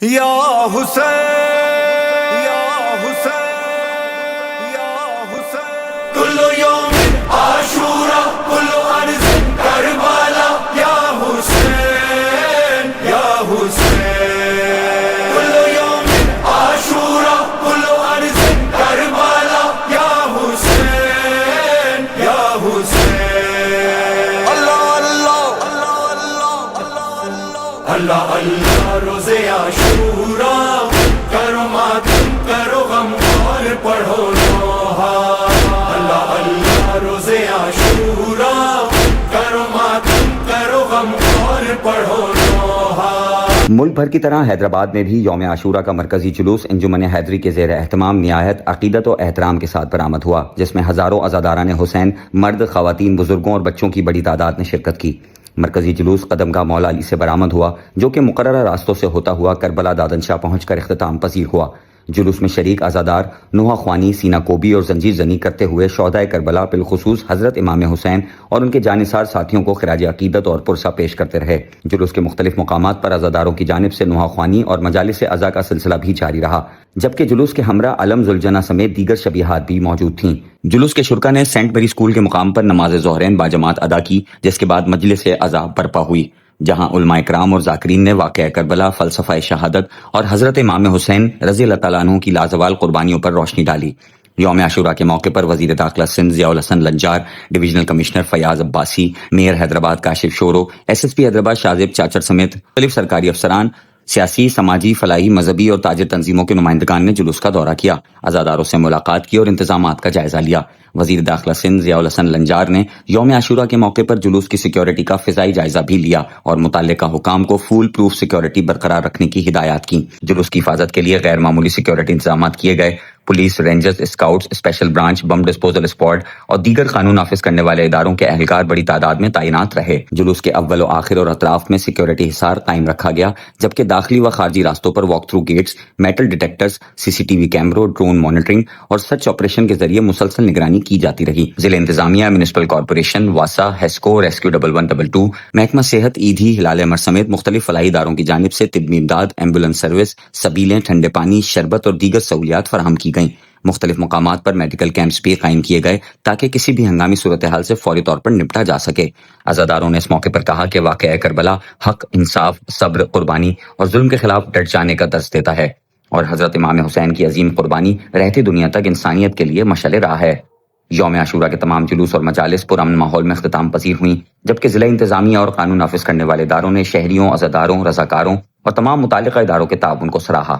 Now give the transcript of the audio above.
یا حسین یا حسین یا حسین کل یوم عاشورا کل ارض کربلا یا حسین یا حسین کل یوم عاشورا کل ارض کربلا یا حسین یا حسین اللہ اللہ اللہ اللہ اللہ اللہ روز عاشورا کرو ماتم کرو غم اور پڑھو نوحہ اللہ اللہ روز عاشورا کرو ماتم کرو غم اور پڑھو نوحہ۔ ملک بھر کی طرح حیدرآباد میں بھی یوم عاشورہ کا مرکزی جلوس انجمن حیدری کے زیر اہتمام نہایت عقیدت و احترام کے ساتھ برآمد ہوا، جس میں ہزاروں عزاداران حسین، مرد، خواتین، بزرگوں اور بچوں کی بڑی تعداد نے شرکت کی۔ مرکزی جلوس قدمگاہ مولا علی سے برآمد ہوا، جو کہ مقررہ راستوں سے ہوتا ہوا کربلا دادن شاہ پہنچ کر اختتام پذیر ہوا۔ جلوس میں شریک عزادار نوحہ خوانی، سینہ کوبی اور زنجیر زنی کرتے ہوئے شہدائے کربلا بالخصوص حضرت امام حسین اور ان کے جانثار ساتھیوں کو خراج عقیدت اور پرسہ پیش کرتے رہے۔ جلوس کے مختلف مقامات پر عزاداروں کی جانب سے نوحہ خوانی اور مجالس عزا کا سلسلہ بھی جاری رہا، جبکہ جلوس کے ہمراہ علم ذوالجناح سمیت دیگر شبیہات بھی موجود تھیں۔ جلوس کے شرکا نے سینٹ میری اسکول کے مقام پر نماز ظہرین باجماعت ادا کی، جس کے بعد مجلس عزا برپا ہوئی، جہاں علماء کرام اور ذاکرین نے واقعہ کربلا، فلسفہ شہادت اور حضرت امام حسین رضی اللہ تعالیٰ عنہ کی لازوال قربانیوں پر روشنی ڈالی۔ یوم عاشورہ کے موقع پر وزیر داخلہ Sindh Zia Ulhasan Lanjar, divisional commissioner Fayyaz Abbasi, mayor Hyderabad Kashif Shoro, S S P Hyderabad Shazeb Chachar سمیت مختلف سرکاری افسران، سیاسی، سماجی، فلاحی، مذہبی اور تاجر تنظیموں کے نمائندگان نے جلوس کا دورہ کیا، عزاداروں سے ملاقات کی اور انتظامات کا جائزہ لیا۔ وزیر داخلہ سندھ ضیاء الحسن لنجار نے یوم عاشورہ کے موقع پر جلوس کی سیکیورٹی کا فضائی جائزہ بھی لیا اور متعلقہ حکام کو فول پروف سیکیورٹی برقرار رکھنے کی ہدایات کی۔ جلوس کی حفاظت کے لیے غیر معمولی سیکیورٹی انتظامات کیے گئے۔ Police, rangers, scouts, special branch, bomb disposal squad اور دیگر قانون نافذ کرنے والے اداروں کے اہلکار بڑی تعداد میں تعینات رہے۔ جلوس کے اول و آخر اور اطراف میں سیکیورٹی حصار قائم رکھا گیا، جبکہ داخلی و خارجی راستوں پر walk through gates, metal detectors, C C T V کیمروں، ڈرون مانیٹرنگ اور سرچ آپریشن کے ذریعے مسلسل نگرانی کی جاتی رہی۔ ضلع انتظامیہ، میونسپل کارپوریشن، واسا، ہیسکو، ریسکیو 1122، محکمہ صحت، ایدھی، ہلال احمر سمیت مختلف فلاحی اداروں کی جانب سے طبی امداد، ایمبولینس سروس، سبیلیں، ٹھنڈے پانی، شربت اور دیگر سہولیات فراہم کی گئیں۔ مختلف مقامات پر میڈیکل کیمپس بھی قائم کیے گئے تاکہ کسی بھی ہنگامی صورتحال سے فوری طور پر نپٹا جا سکے۔ عزاداروں نے اس موقع پر کہا کہ واقعہ کربلا حق، انصاف، صبر، قربانی اور ظلم کے خلاف ڈٹ جانے کا درس دیتا ہے، اور حضرت امام حسین کی عظیم قربانی رہتی دنیا تک انسانیت کے لیے مشعل راہ ہے۔ یوم عاشورہ کے تمام جلوس اور مجالس پرامن ماحول میں اختتام پذیر ہوئیں، جبکہ ضلع انتظامیہ اور قانون نافذ کرنے والے اداروں نے شہریوں، عزاداروں، رضاکاروں اور تمام متعلقہ اداروں کے تعاون کو سراہا۔